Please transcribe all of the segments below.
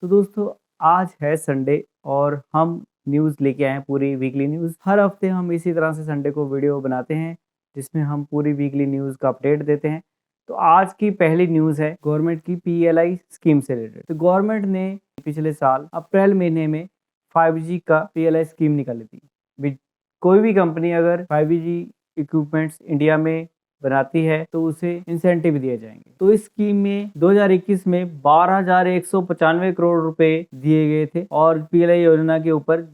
तो दोस्तों आज है संडे और हम न्यूज़ लेके आए हैं पूरी वीकली न्यूज़। हर हफ्ते हम इसी तरह से संडे को वीडियो बनाते हैं जिसमें हम पूरी वीकली न्यूज़ का अपडेट देते हैं। तो आज की पहली न्यूज़ है गवर्नमेंट की पीएलआई स्कीम से रिलेटेड। तो गवर्नमेंट ने पिछले साल अप्रैल महीने में 5G का पीएलआई स्कीम निकाली थी। कोई भी कंपनी अगर 5G इक्विपमेंट्स इंडिया में बनाती है तो उसे इंसेंटिव दिए जाएंगे। तो इस स्कीम में 2021 में 12,195 करोड़ रुपए दिए गए थे और पीएलआई योजना के ऊपर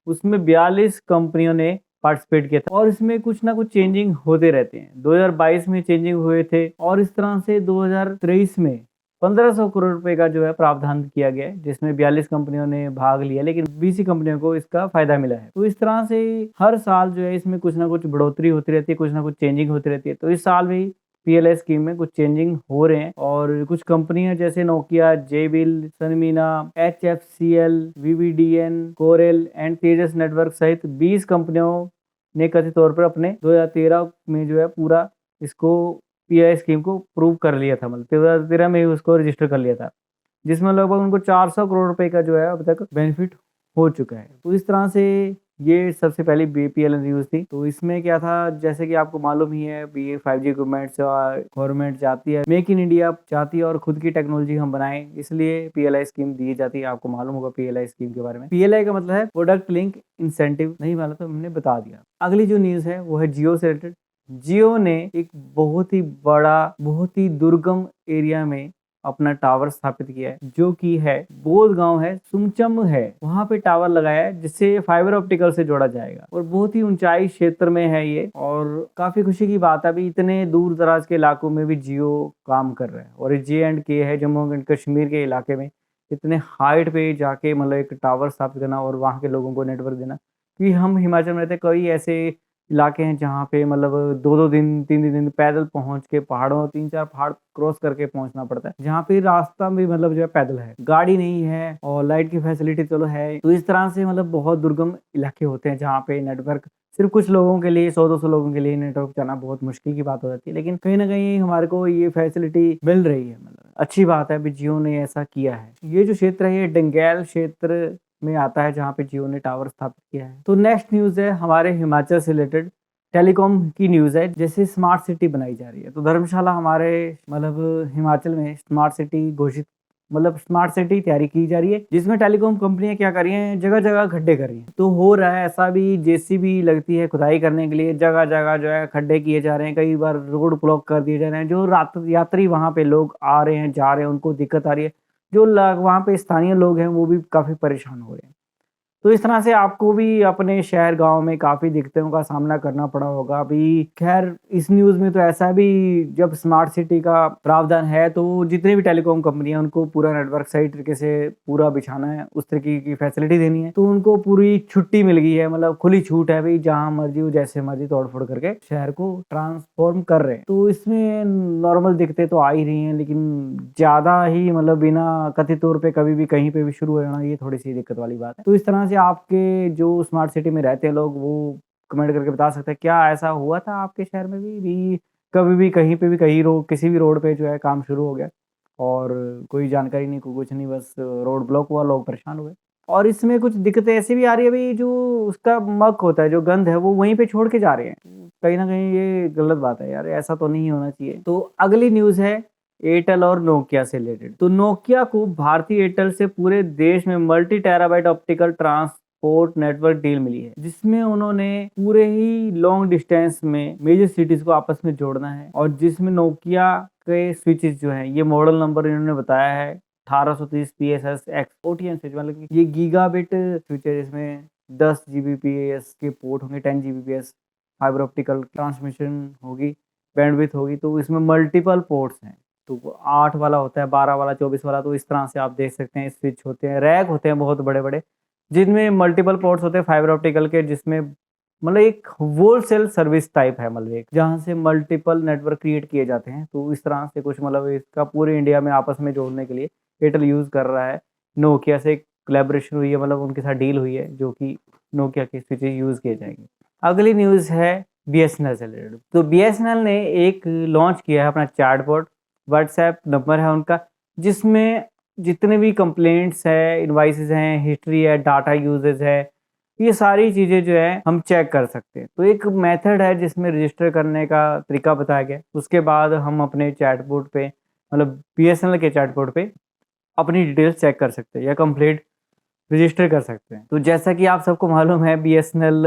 उसमें 42 कंपनियों ने पार्टिसिपेट किया था और इसमें कुछ ना कुछ चेंजिंग होते रहते हैं। 2022 में चेंजिंग हुए थे और इस तरह से 2023 में 1500 करोड़ रुपए का जो है प्रावधान किया गया है जिसमें 42 कंपनियों ने भाग लिया, लेकिन 20 ही कंपनियों को इसका फायदा मिला है। तो इस तरह से हर साल जो है इसमें कुछ ना कुछ बढ़ोतरी होती रहती है, कुछ ना कुछ चेंजिंग होती रहती है। तो इस साल भी पीएलआई स्कीम में कुछ चेंजिंग हो रहे हैं और कुछ कंपनियां जैसे Nokia, Jabil, Sanmina, HFCL, VVDN, Coral and Tejas network सहित 20 कंपनियों ने कथित तौर पर अपने 2013 में जो है पूरा इसको पीएलआई स्कीम को प्रूव कर लिया था, मतलब 2013 में ही उसको रजिस्टर कर लिया था, जिसमें लगभग उनको 400 करोड़ रुपए का जो है अब तक बेनिफिट हो चुका है। तो इस तरह से ये सबसे पहली बीपीएल न्यूज़ थी। तो इसमें क्या था, जैसे कि आपको मालूम ही है ये 5G इक्विपमेंट्स गवर्नमेंट चाहती है, मेक इन इंडिया चाहती है और खुद की टेक्नोलॉजी हम बनाएं, इसलिए पीएलआई स्कीम दी जाती है। आपको मालूम होगा पीएलआई स्कीम के बारे में। पीएलआई का मतलब है प्रोडक्ट लिंक इंसेंटिव, नहीं मालूम तो हमने बता दिया। अगली जो न्यूज़ है वो है जियो से रिलेटेड। जियो ने एक बहुत ही बड़ा, बहुत ही दुर्गम एरिया में अपना टावर स्थापित किया है, जो कि है बोध गांव है, सुमचम है, वहां पे टावर लगाया है जिससे फाइबर ऑप्टिकल से जोड़ा जाएगा और बहुत ही ऊंचाई क्षेत्र में है ये। और काफी खुशी की बात है अभी इतने दूर दराज के इलाकों में भी जियो काम कर रहा है और ये J&K है, जम्मू एंड कश्मीर के इलाके में इतने हाइट पे जाके मतलब एक टावर स्थापित करना और वहाँ के लोगों को नेटवर्क देना। कि हम हिमाचल में रहते, कई ऐसे इलाके हैं जहाँ पे मतलब 2-2 दिन 3-3 दिन पैदल पहुंच के पहाड़ों 3-4 पहाड़ क्रॉस करके पहुंचना पड़ता है, जहाँ पे रास्ता भी मतलब जो है पैदल है, गाड़ी नहीं है और लाइट की फैसिलिटी चलो है। तो इस तरह से मतलब बहुत दुर्गम इलाके होते हैं जहाँ पे नेटवर्क सिर्फ कुछ लोगों के लिए, 100-200 लोगों के लिए नेटवर्क जाना बहुत मुश्किल की बात हो जाती है, लेकिन कहीं ना कहीं हमारे को ये फैसिलिटी मिल रही है, मतलब अच्छी बात है। अभी जियो ने ऐसा किया है। ये जो क्षेत्र है ये डंगैल क्षेत्र में आता है जहाँ पे जियो ने टावर स्थापित किया है। तो नेक्स्ट न्यूज़ है हमारे हिमाचल से रिलेटेड, टेलीकॉम की न्यूज़ है। जैसे स्मार्ट सिटी बनाई जा रही है, तो धर्मशाला हमारे मतलब हिमाचल में स्मार्ट सिटी घोषित, मतलब स्मार्ट सिटी तैयारी की जा रही है जिसमें टेलीकॉम कंपनियां क्या कर रही हैं, जगह जगह खड्डे कर रही हैं। तो हो रहा है ऐसा भी, जेसीबी लगती है खुदाई करने के लिए, जगह जगह जो है खड्डे किए जा रहे हैं, कई बार रोड ब्लॉक कर दिए जा रहे हैं। जो यात्री वहां पे लोग आ रहे हैं, जा रहे हैं, उनको दिक्कत आ रही है। जो वहां पे स्थानीय लोग हैं वो भी काफी परेशान हो रहे हैं। तो इस तरह से आपको भी अपने शहर गांव में काफ़ी दिक्कतों का सामना करना पड़ा होगा। अभी खैर इस न्यूज़ में तो ऐसा भी, जब स्मार्ट सिटी का प्रावधान है तो जितने भी टेलीकॉम कंपनी है उनको पूरा नेटवर्क सही तरीके से पूरा बिछाना है, उस तरीके की फैसिलिटी देनी है। तो उनको पूरी छुट्टी मिल गई है, मतलब खुली छूट है भाई, जहाँ मर्जी वो जैसे मर्जी तोड़ फोड़ करके शहर को ट्रांसफॉर्म कर रहे हैं। तो इसमें नॉर्मल दिक्कतें तो आ ही रही हैं, लेकिन ज़्यादा ही मतलब बिना कथित तौर पे कभी भी कहीं पे भी शुरू हो जाना, ये थोड़ी सी दिक्कत वाली बात है। तो इस तरह से आपके जो स्मार्ट सिटी में रहते हैं लोग वो कमेंट करके बता सकते हैं क्या ऐसा हुआ था आपके शहर में भी कभी भी कहीं पे भी कहीं किसी भी रोड पे जो है काम शुरू हो गया और कोई जानकारी नहीं, कुछ नहीं, बस रोड ब्लॉक हुआ, लोग परेशान हुए। और इसमें कुछ दिक्कतें ऐसी भी आ रही है भाई, जो उसका मक होता है, जो गंध है, वो वहीं पे छोड़ के जा रहे हैं। कहीं ना कहीं ये गलत बात है यार, ऐसा तो नहीं होना चाहिए। तो अगली न्यूज़ है एयरटेल और नोकिया से रिलेटेड। तो नोकिया को भारतीय एयरटेल से पूरे देश में multi terabyte optical transport network deal मिली है, जिसमें उन्होंने पूरे ही लॉन्ग डिस्टेंस में मेजर सिटीज को आपस में जोड़ना है और जिसमें नोकिया के स्विचेस जो हैं, ये मॉडल नंबर इन्होंने बताया है 1830 PSS X OTN स्विच, मतलब कि ये गीगाबिट स्विच है जिसमें 10 Gbps के पोर्ट होंगे, 10 Gbps फाइबर ऑप्टिकल ट्रांसमिशन होगी, बैंडविड्थ होगी। तो इसमें मल्टीपल पोर्ट्स हैं, तो 8 वाला होता है, 12 वाला, 24 वाला। तो इस तरह से आप देख सकते हैं स्विच होते हैं, रैक होते हैं बहुत बड़े बड़े, जिनमें मल्टीपल पोर्ट्स होते हैं फाइबर ऑप्टिकल के, जिसमें मतलब एक होलसेल सर्विस टाइप है, मतलब एक जहाँ से मल्टीपल नेटवर्क क्रिएट किए जाते हैं। तो इस तरह से कुछ मतलब इसका पूरे इंडिया में आपस में जोड़ने के लिए एयरटेल यूज़ कर रहा है। नोकिया से कोलैबोरेशन हुई है, मतलब उनके साथ डील हुई है, जो कि नोकिया के स्विचेस यूज़ किए जाएंगे। अगली न्यूज़ है बीएसएनएल से रिलेटेड। तो बीएसएनएल ने एक लॉन्च किया है अपना चैटबॉट, व्हाट्सएप नंबर है उनका, जिसमें जितने भी कंप्लेंट्स है, इनवॉइसेस हैं, हिस्ट्री है, डाटा यूजेज है, ये सारी चीज़ें जो है हम चेक कर सकते हैं। तो एक मेथड है जिसमें रजिस्टर करने का तरीका बताया गया। उसके बाद हम अपने चैटबॉट पे, मतलब बीएसएनएल के चैटबॉट पे अपनी डिटेल्स चेक कर सकते हैं या कंप्लेंट रजिस्टर कर सकते हैं। तो जैसा कि आप सबको मालूम है बीएसएनएल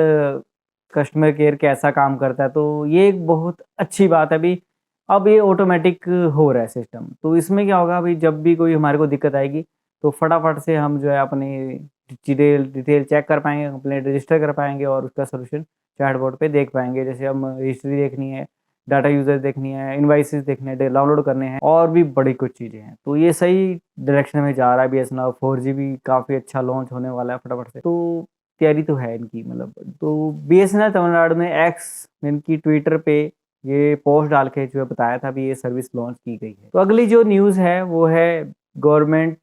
कस्टमर केयर कैसा काम करता है, तो ये एक बहुत अच्छी बात है। अभी अब ये ऑटोमेटिक हो रहा है सिस्टम। तो इसमें क्या होगा, अभी जब भी कोई हमारे को दिक्कत आएगी तो फटाफट से हम जो है अपनी डिटेल चेक कर पाएंगे, कंप्लेंट रजिस्टर कर पाएंगे और उसका सोल्यूशन चैटबॉट पे देख पाएंगे। जैसे हम हिस्ट्री देखनी है, डाटा यूजर देखनी है, इनवाइसेस देखने हैं, डाउनलोड करने हैं और भी बड़ी कुछ चीज़ें हैं। तो ये सही डायरेक्शन में जा रहा है। बीएसएनएल 4G भी काफ़ी अच्छा लॉन्च होने वाला है फटाफट से। तो तैयारी तो है इनकी, मतलब। तो बीएसएनएल तमिलनाडु में एक्स इनकी ट्विटर पे ये पोस्ट डाल के जो है बताया था भी ये सर्विस लॉन्च की गई है। तो अगली जो न्यूज़ है वो है गवर्नमेंट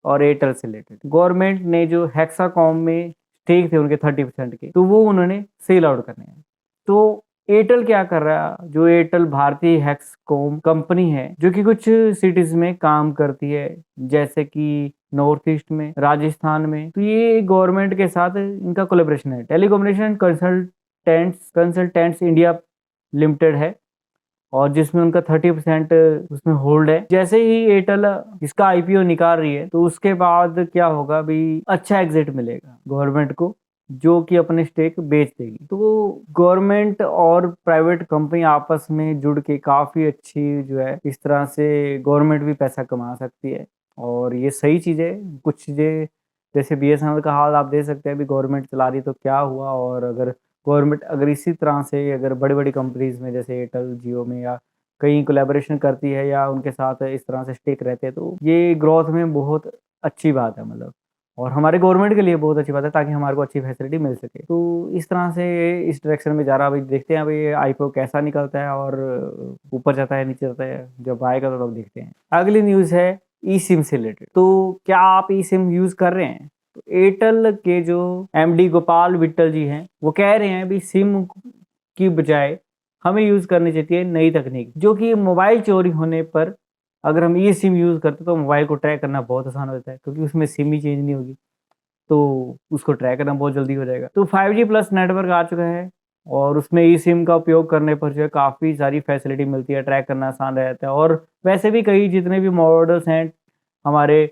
और एयरटेल से रिलेटेड। गवर्नमेंट ने जो हेक्साकॉम में स्टेक थे उनके 30% के, तो वो उन्होंने सेल आउट करने हैं। तो एयरटेल क्या कर रहा है, जो एयरटेल भारतीय हेक्सकॉम कंपनी है जो कि कुछ सिटीज में काम करती है, जैसे कि नॉर्थ ईस्ट में, राजस्थान में। तो ये गवर्नमेंट के साथ इनका कोलेब्रेशन है। टेलीकम्युनिकेशन कंसल्टेंट्स इंडिया लिमिटेड है और जिसमें उनका 30% उसमें होल्ड है। जैसे ही एयरटेल इसका आईपीओ निकाल रही है तो उसके बाद क्या होगा भी, अच्छा एग्जिट मिलेगा गवर्नमेंट को, जो कि अपने स्टेक बेच देगी। तो गवर्नमेंट और प्राइवेट कंपनी आपस में जुड़ के काफ़ी अच्छी जो है, इस तरह से गवर्नमेंट भी पैसा कमा सकती है और ये सही चीज़ है। कुछ चीज़ें जैसे बीएसएनएल का हाल आप देख सकते हैं, अभी गवर्नमेंट चला रही तो क्या हुआ। और अगर गवर्नमेंट अगर इसी तरह से अगर बड़ी-बड़ी कंपनीज़ में जैसे एयरटेल, जियो में या कहीं कोलैबोरेशन करती है या उनके साथ इस तरह से स्टिक रहते हैं, तो ये ग्रोथ में बहुत अच्छी बात है, मतलब। और हमारे गवर्नमेंट के लिए बहुत अच्छी बात है ताकि हमारे को अच्छी फैसिलिटी मिल सके। तो इस तरह से इस डायरेक्शन में जा रहा है। अभी देखते हैं अभी आईपीओ कैसा निकलता है और ऊपर जाता है, नीचे जाता है। जब आएगा तो तब देखते हैं। अगली न्यूज़ है ई सिम से रिलेटेड। तो क्या आप ई सिम यूज़ कर रहे हैं? तो एयरटेल के जो एमडी गोपाल विट्टल जी हैं, वो कह रहे हैं भी सिम की बजाय हमें यूज़ करनी चाहिए नई तकनीक, जो कि मोबाइल चोरी होने पर अगर हम ई सिम यूज़ करते तो मोबाइल को ट्रैक करना बहुत आसान होता है, क्योंकि उसमें सिम ही चेंज नहीं होगी, तो उसको ट्रैक करना बहुत जल्दी हो जाएगा। तो 5G प्लस नेटवर्क आ चुका है और उसमें ई सिम का उपयोग करने पर जो है काफ़ी सारी फैसिलिटी मिलती है, ट्रैक करना आसान रहता है। और वैसे भी कई जितने भी मॉडल्स हैं हमारे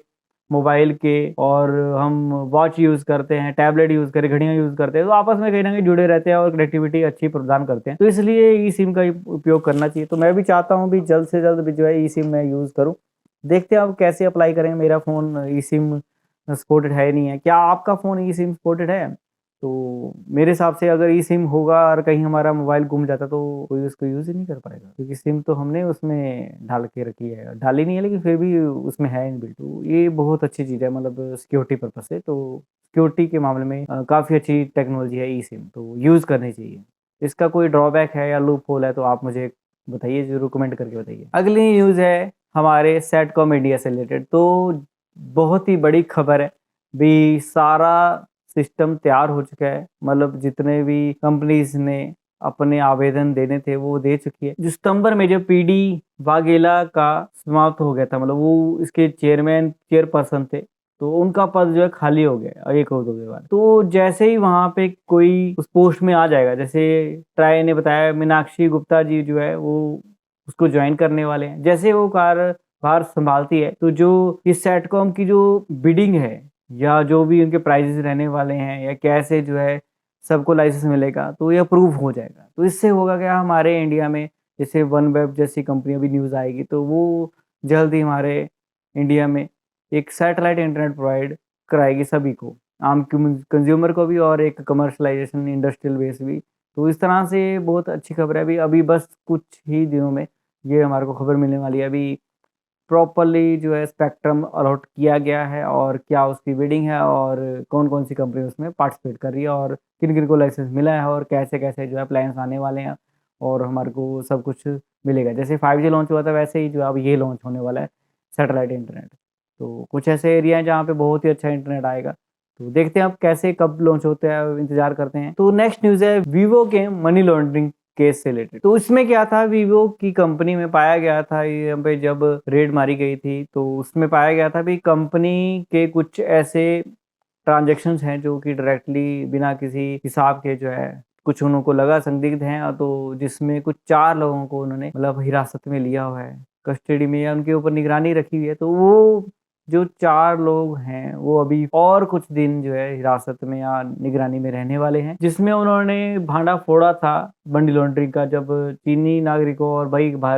मोबाइल के, और हम वॉच यूज़ करते हैं, टैबलेट यूज़ करें, घड़ियाँ यूज़ करते हैं, तो आपस में कहीं न कहीं जुड़े रहते हैं और कनेक्टिविटी अच्छी प्रदान करते हैं। तो इसलिए ई सिम का उपयोग करना चाहिए। तो मैं भी चाहता हूँ भी जल्द से जल्द भी जो है ई सिम मैं यूज़ करूँ। देखते हैं अब कैसे अप्लाई करें। मेरा फ़ोन ई सिम सपोर्टेड है नहीं है। क्या आपका फ़ोन ई सिम सपोर्टेड है? तो मेरे हिसाब से अगर ई सिम होगा और कहीं हमारा मोबाइल गुम जाता तो कोई उसको यूज़ ही नहीं कर पाएगा, क्योंकि सिम तो हमने उसमें डाल के रखी है। डाली नहीं है लेकिन फिर भी उसमें है इनबिल्ट। तो ये बहुत अच्छी चीज़ है, मतलब सिक्योरिटी पर्पज़ से। तो सिक्योरिटी के मामले में काफ़ी अच्छी टेक्नोलॉजी है ई सिम, तो यूज़ करनी चाहिए। इसका कोई ड्रॉबैक है या लूप होल है तो आप मुझे बताइए, ज़रूर कमेंट करके बताइए। अगली न्यूज़ है हमारे सैटकॉम इंडिया से रिलेटेड। तो बहुत ही बड़ी खबर है भी, सारा सिस्टम तैयार हो चुका है। मतलब जितने भी कंपनीज ने अपने आवेदन देने थे वो दे चुकी है। जो सितंबर में जो पीडी वाघेला का समाप्त हो गया था, मतलब वो इसके चेयरपर्सन थे, तो उनका पद जो है खाली हो गया एक और 2 के बाद। तो जैसे ही वहां पे कोई उस पोस्ट में आ जाएगा, जैसे ट्राई ने बताया मीनाक्षी गुप्ता जी जो है वो उसको ज्वाइन करने वाले हैं। जैसे वो कार्यभार संभालती है तो जो इस सेटकॉम की जो बिडिंग है या जो भी उनके प्राइजेस रहने वाले हैं या कैसे जो है सबको लाइसेंस मिलेगा, तो ये अप्रूव हो जाएगा। तो इससे होगा क्या, हमारे इंडिया में जैसे वन वेब जैसी कंपनी भी न्यूज़ आएगी, तो वो जल्द ही हमारे इंडिया में एक सैटेलाइट इंटरनेट प्रोवाइड कराएगी सभी को, आम कंज्यूमर को भी और एक कमर्शलाइजेशन इंडस्ट्रियल बेस भी। तो इस तरह से बहुत अच्छी खबर है। अभी अभी बस कुछ ही दिनों में ये हमारे को खबर मिलने वाली है। अभी प्रॉपर्ली जो है स्पेक्ट्रम अलॉट किया गया है और क्या उसकी बिडिंग है और कौन-कौन सी कंपनी उसमें पार्टिसिपेट कर रही है और किन-किन को लाइसेंस मिला है और कैसे-कैसे जो है प्लान्स आने वाले हैं और हमारे को सब कुछ मिलेगा। जैसे 5G लॉन्च हुआ था वैसे ही जो अब ये लॉन्च होने वाला है सैटेलाइट इंटरनेट। तो कुछ ऐसे एरिया हैं जहाँ पे बहुत ही अच्छा इंटरनेट आएगा। तो देखते हैं अब कैसे कब लॉन्च होता है, इंतज़ार करते हैं। तो नेक्स्ट न्यूज़ है वीवो के मनी लॉन्ड्रिंग केस से रिलेटेड। तो इसमें क्या था, वीवो की कंपनी में पाया गया था, यहाँ पे जब रेड मारी गई थी तो उसमें पाया गया था भी कंपनी के कुछ ऐसे ट्रांजैक्शंस हैं जो कि डायरेक्टली बिना किसी हिसाब के जो है कुछ उनको लगा संदिग्ध हैं, और तो जिसमें कुछ 4 लोगों को उन्होंने मतलब हिरासत में लिया हुआ है, कस्टडी में, या उनके ऊपर निगरानी रखी हुई है। तो वो जो 4 लोग हैं वो अभी और कुछ दिन जो है हिरासत में या निगरानी में रहने वाले हैं, जिसमें उन्होंने भांडा फोड़ा था मनी लॉन्ड्रिंग का, जब चीनी नागरिकों और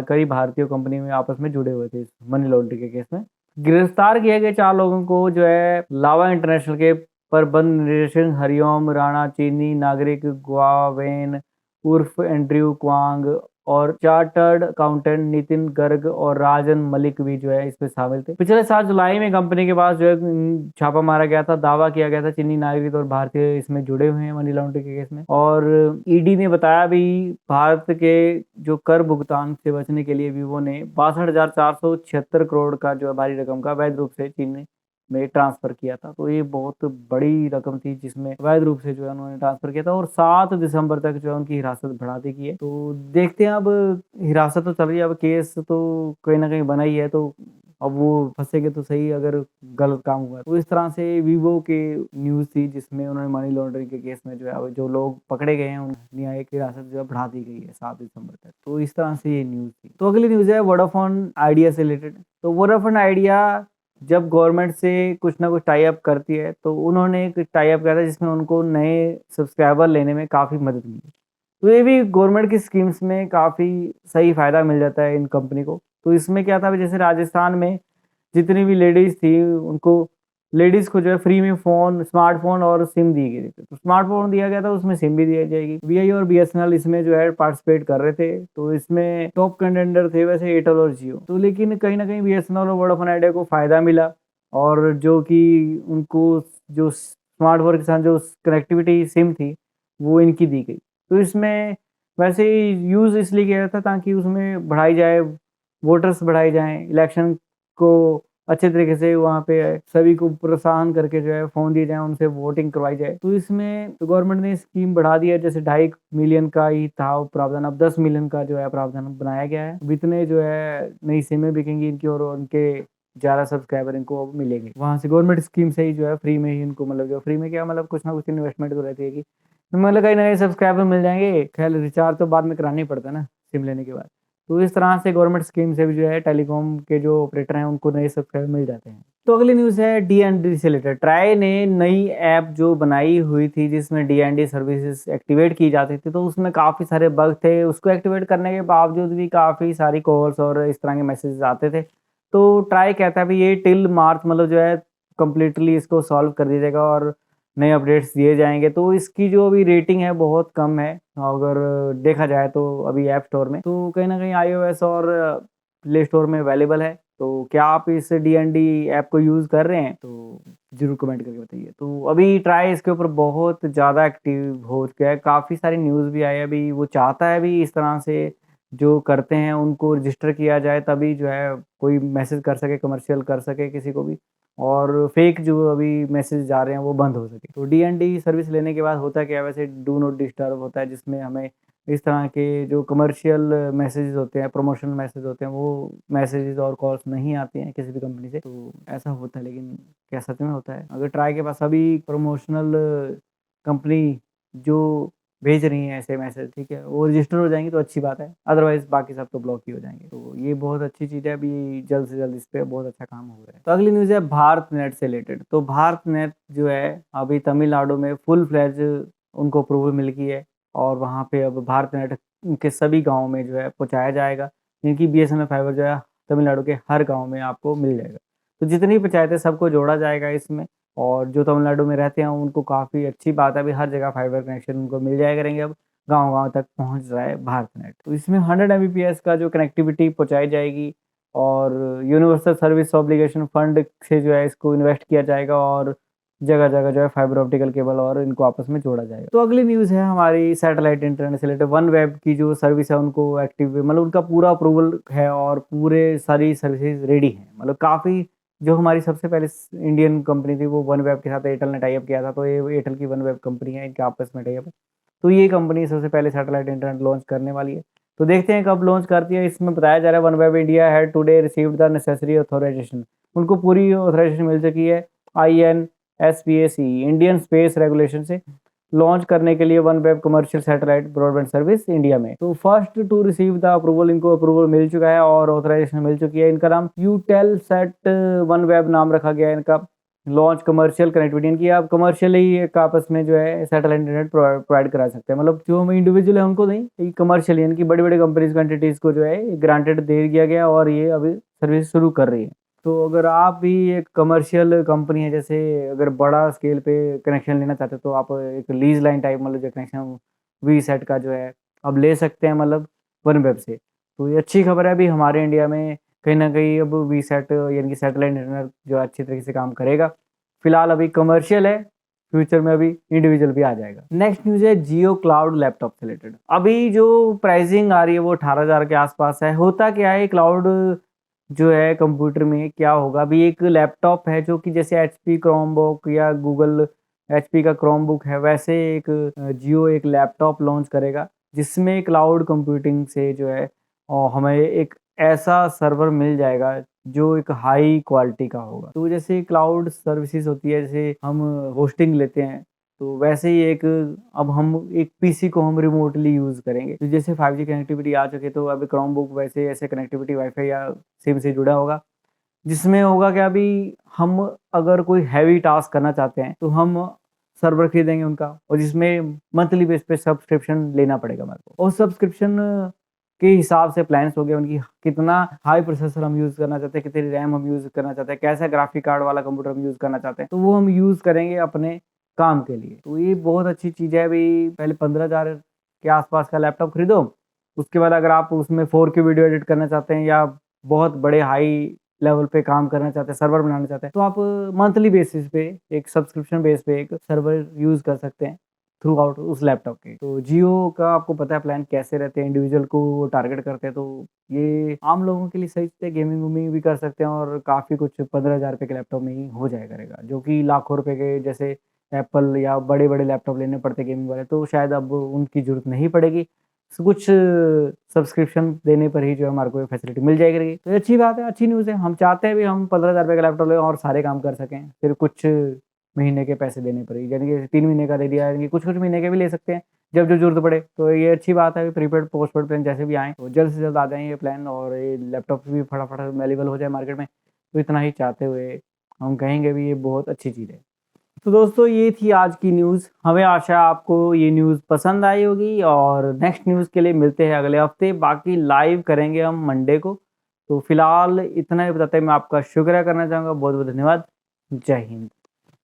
कई भारतीय कंपनी में आपस में जुड़े हुए थे इस मनी लॉन्ड्रिंग के केस में। गिरफ्तार किए गए 4 लोगों को जो है लावा इंटरनेशनल के प्रबंध निदेशक हरिओम राणा, चीनी नागरिक गुआवेन उर्फ एंड्रयू क्वांग, और चार्टर्ड अकाउंटेंट नितिन गर्ग और राजन मलिक भी जो है इसमें शामिल थे। पिछले साल जुलाई में कंपनी के पास जो है छापा मारा गया था। दावा किया गया था चीनी नागरिक और भारतीय इसमें जुड़े हुए हैं मनी लॉन्ड्रिंग के केस में। और ईडी ने बताया भी भारत के जो कर भुगतान से बचने के लिए वीवो ने 62,476 करोड़ का जो है भारी रकम का अवैध रूप से चीन में ट्रांसफर किया था। तो ये बहुत बड़ी रकम थी जिसमें अवैध रूप से जो है उन्होंने ट्रांसफर किया था, और 7 दिसंबर तक जो है उनकी हिरासत बढ़ा दी गई है। तो देखते हैं, अब हिरासत तो चल रही है, अब केस तो कहीं ना कहीं बना ही है, तो अब वो फंसेंगे तो सही अगर गलत काम हुआ। तो इस तरह से वीवो के न्यूज़ थी जिसमें उन्होंने मनी लॉन्ड्रिंग के केस में जो है अब जो लोग पकड़े गए हैं उनकी न्यायिक हिरासत जो है बढ़ा दी गई है 7 दिसंबर तक। तो इस तरह से ये न्यूज़ थी। तो अगली न्यूज़ है वोडाफोन आइडिया से रिलेटेड। तो वोडाफोन आइडिया जब गवर्नमेंट से कुछ ना कुछ टाई अप करती है, तो उन्होंने एक टाई अप किया था जिसमें उनको नए सब्सक्राइबर लेने में काफ़ी मदद मिली। तो ये भी गवर्नमेंट की स्कीम्स में काफ़ी सही फ़ायदा मिल जाता है इन कंपनी को। तो इसमें क्या था, जैसे राजस्थान में जितनी भी लेडीज़ थी उनको, लेडीज़ को जो है फ्री में फ़ोन, स्मार्टफ़ोन और सिम दी गई थी। तो स्मार्टफ़ोन दिया गया था, उसमें सिम भी दी जाएगी। वीआई और बीएसएनएल इसमें जो है पार्टिसिपेट कर रहे थे। तो इसमें टॉप कंटेंडर थे वैसे एयरटेल और जियो। तो लेकिन कहीं न कहीं बीएसएनएल और वोडाफोन आइडिया को फ़ायदा मिला, और जो कि उनको जो स्मार्टफ़ोन के साथ जो कनेक्टिविटी सिम थी वो इनकी दी गई। तो इसमें वैसे यूज़ इसलिए किया जाता ताकि उसमें बढ़ाई जाए, वोटर्स बढ़ाए जाएँ, इलेक्शन को अच्छे तरीके से वहाँ पे सभी को प्रोत्साहन करके जो है फ़ोन दिए जाएँ, उनसे वोटिंग करवाई जाए। तो इसमें तो गवर्नमेंट ने स्कीम बढ़ा दी है, जैसे 2.5 मिलियन का ही था वो प्रावधान, अब 10 मिलियन का जो है प्रावधान बनाया गया है। अब इतने जो है नई सिमें बिकेंगी इनकी, और उनके ज़्यादा सब्सक्राइबर इनको अब मिलेंगे। वहाँ से गवर्नमेंट स्कीम से ही जो है फ्री में ही इनको, मतलब जो फ्री में क्या, मतलब कुछ ना कुछ इन्वेस्टमेंट तो रहती है कि मतलब कहीं नए सब्सक्राइबर मिल जाएँगे। खैर रिचार्ज तो बाद में कराना ही पड़ता है ना सिम लेने के बाद। तो इस तरह से गवर्नमेंट स्कीम से भी जो है टेलीकॉम के जो ऑपरेटर हैं उनको नए सब्सक्राइबर मिल जाते हैं। तो अगली न्यूज़ है डी से रिलेटेड। ट्राई ने नई ऐप जो बनाई हुई थी जिसमें डी सर्विसेज एक्टिवेट की जाती थी, तो उसमें काफ़ी सारे बग थे। उसको एक्टिवेट करने के बावजूद भी काफ़ी सारी कॉल्स और इस तरह के मैसेजेस आते थे। तो ट्राई कहता है भी ये टिल मार्च मतलब जो है कंप्लीटली इसको सॉल्व कर दिया जाएगा और नए अपडेट्स दिए जाएँगे। तो इसकी जो अभी रेटिंग है बहुत कम है, अगर देखा जाए तो अभी ऐप स्टोर में। तो कहीं न कहीं आईओएस और प्ले स्टोर में अवेलेबल है। तो क्या आप इस डी ऐप को यूज़ कर रहे हैं? तो ज़रूर कमेंट करके बताइए। तो अभी ट्राई इसके ऊपर बहुत ज़्यादा एक्टिव हो गया है, काफ़ी सारी न्यूज़ भी आई है। अभी वो चाहता है अभी इस तरह से जो करते हैं उनको रजिस्टर किया जाए, तभी जो है कोई मैसेज कर सके, कमर्शियल कर सके किसी को भी, और फेक जो अभी मैसेज जा रहे हैं वो बंद हो सके। तो डी सर्विस लेने के बाद होता क्या है, वैसे डू नॉट डिस्टर्ब होता है जिसमें हमें इस तरह के जो कमर्शियल मैसेजेस होते हैं, प्रमोशनल मैसेज होते हैं, वो मैसेजेस और कॉल्स नहीं आती हैं किसी भी कंपनी से। तो ऐसा होता है, लेकिन क्या सच में होता है? अगर ट्राई के पास अभी प्रमोशनल कंपनी जो भेज रही हैं ऐसे मैसेज, ठीक है, वो रजिस्टर हो जाएँगी तो अच्छी बात है, अदरवाइज़ बाकी सब तो ब्लॉक ही हो जाएँगे। तो ये बहुत अच्छी चीज़ है, अभी जल्द से जल्द इस पे बहुत अच्छा काम हो रहा है। तो अगली न्यूज़ है भारत नेट से रिलेटेड। तो भारत नेट जो है अभी तमिलनाडु में फुल फ्लेज उनको अप्रूवल मिल गई है, और वहाँ पे अब भारत नेट के सभी गाँव में जो है पहुँचाया जाएगा, क्योंकि बीएसएनएल फाइबर जो है तमिलनाडु के हर गाँव में आपको मिल जाएगा। तो जितनी पंचायतें सबको जोड़ा जाएगा इसमें, और जो तमिलनाडु में रहते हैं उनको काफ़ी अच्छी बात है, अभी हर जगह फाइबर कनेक्शन उनको मिल जाया करेंगे, अब गाँव-गाँव तक पहुँच रहा है भारत नेट। तो इसमें 100 एमबीपीएस का जो कनेक्टिविटी पहुँचाई जाएगी, और यूनिवर्सल सर्विस ऑब्लिगेशन फंड से जो है इसको इन्वेस्ट किया जाएगा, और जगह-जगह जो है फाइबर ऑप्टिकल केबल और इनको आपस में जोड़ा जाएगा। तो अगली न्यूज़ है हमारी सैटेलाइट इंटरनेट से रिलेटेड। वनवेब की जो सर्विस है उनको एक्टिव, मतलब उनका पूरा अप्रूवल है और पूरे सारी सर्विसेज़ रेडी हैं। मतलब काफ़ी जो हमारी सबसे पहले इंडियन कंपनी थी वो वनवेब के साथ एयरटेल ने टाई अप किया था, तो ये एयरटेल की वनवेब कंपनी है, इनके आपस में टाई अप है। तो ये कंपनी सबसे पहले सैटेलाइट इंटरनेट लॉन्च करने वाली है। तो देखते हैं कब लॉन्च करती है। इसमें बताया जा रहा है OneWeb India had today received the necessary authorization. उनको पूरी ऑथराइजेशन मिल चुकी है INSPAC इंडियन स्पेस रेगुलेशन से लॉन्च करने के लिए OneWeb commercial satellite broadband service India में। तो first to receive the approval, इनको अप्रूवल मिल चुका है और ऑथराइजेशन मिल चुकी है। इनका नाम यूटेलसेट वनवेब नाम रखा गया है इनका। लॉन्च कमर्शियल कनेक्टिविटी इनकी, आप कमर्शियली एक आपस में जो है सैटेलाइट इंटरनेट प्रोवाइड करा सकते हैं। मतलब जो हम इंडिविजुअल है उनको नहीं, कमर्शियली इनकी बड़ी बड़ी कंपनीज को, एंटिटीज को जो है ग्रांटेड दे दिया गया और ये अभी सर्विस शुरू कर रही है। तो अगर आप भी एक कमर्शियल कंपनी है, जैसे अगर बड़ा स्केल पे कनेक्शन लेना चाहते हो तो आप एक लीज लाइन टाइप मतलब जो कनेक्शन वीसेट का जो है अब ले सकते हैं, मतलब वनवेब से। तो ये अच्छी खबर है। अभी हमारे इंडिया में कहीं ना कहीं अब वीसेट यानी कि सैटेलाइट इंटरनेट जो अच्छी तरीके से काम करेगा। फिलहाल अभी कमर्शियल है, फ्यूचर में अभी इंडिविजुअल भी आ जाएगा। नेक्स्ट न्यूज़ है जियो क्लाउड लैपटॉप से रिलेटेड। अभी जो प्राइसिंग आ रही है वो 18,000 के आसपास है। होता क्या है, क्लाउड जो है कंप्यूटर में क्या होगा, अभी एक लैपटॉप है जो कि जैसे HP क्रोमबुक या गूगल HP का क्रोमबुक है, वैसे एक जियो एक लैपटॉप लॉन्च करेगा जिसमें क्लाउड कंप्यूटिंग से जो है और हमें एक ऐसा सर्वर मिल जाएगा जो एक हाई क्वालिटी का होगा। तो जैसे क्लाउड सर्विसेज होती है, जैसे हम होस्टिंग लेते हैं, तो वैसे ही एक अब हम एक पीसी को हम रिमोटली यूज़ करेंगे। तो जैसे 5G कनेक्टिविटी आ चुकी है तो अभी क्रोमबुक वैसे ऐसे कनेक्टिविटी वाईफाई या सिम से जुड़ा होगा, जिसमें होगा कि अभी हम अगर कोई हैवी टास्क करना चाहते हैं तो हम सर्वर खरीदेंगे उनका, और जिसमें मंथली बेस पे सब्सक्रिप्शन लेना पड़ेगा हमारे को। और सब्सक्रिप्शन के हिसाब से प्लान्स हो गए उनकी, कितना हाई प्रोसेसर हम यूज़ करना चाहते हैं, कितनी रैम हम यूज़ करना चाहते हैं, कैसा ग्राफिक कार्ड वाला कंप्यूटर हम यूज़ करना चाहते हैं, तो वो हम यूज़ करेंगे अपने काम के लिए। तो ये बहुत अच्छी चीज़ है। अभी पहले 15,000 के आसपास का लैपटॉप खरीदो, उसके बाद अगर आप उसमें 4K वीडियो एडिट करना चाहते हैं या बहुत बड़े हाई लेवल पे काम करना चाहते हैं, सर्वर बनाना चाहते हैं, तो आप मंथली बेसिस पे एक सब्सक्रिप्शन बेस पे एक सर्वर यूज़ कर सकते हैं थ्रू आउट उस लैपटॉप के। तो जियो का आपको पता है प्लान कैसे रहते हैं, इंडिविजुअल को टारगेट करते हैं, तो ये आम लोगों के लिए सही से गेमिंग वूमिंग भी कर सकते हैं और काफ़ी कुछ 15,000 रुपये के लैपटॉप में ही हो जाया करेगा, जो कि लाखों रुपए के जैसे एप्पल या बड़े बड़े लैपटॉप लेने पड़ते गेमिंग वाले, तो शायद अब उनकी ज़रूरत नहीं पड़ेगी। कुछ सब्सक्रिप्शन देने पर ही जो है हमारे को ये फैसिलिटी मिल जाएगी रहेगी। तो ये अच्छी बात है, अच्छी न्यूज़ है। हम चाहते हैं भी हम 15,000 रुपये का लैपटॉप लें और सारे काम कर सकें, फिर कुछ महीने के पैसे देने पड़ेगी, यानी कि 3 महीने का दे दिया, यानी कि कुछ-कुछ महीने के भी ले सकते हैं, जब जो ज़रूरत पड़े। तो ये अच्छी बात है, प्रीपेड, पोस्टपेड प्लान जैसे भी आएँ, तो जल्द से जल्द आ जाएँ ये प्लान और ये लैपटॉप भी फटाफट अवेलेबल हो जाए मार्केट में। तो इतना ही चाहते हुए हम कहेंगे भी ये बहुत अच्छी चीज़ है। तो दोस्तों ये थी आज की न्यूज़। हमें आशा है आपको ये न्यूज़ पसंद आई होगी और नेक्स्ट न्यूज़ के लिए मिलते हैं अगले हफ्ते। बाकी लाइव करेंगे हम मंडे को। तो फिलहाल इतना ही बताते हुए मैं आपका शुक्रिया करना चाहूँगा। बहुत-बहुत धन्यवाद। जय हिंद।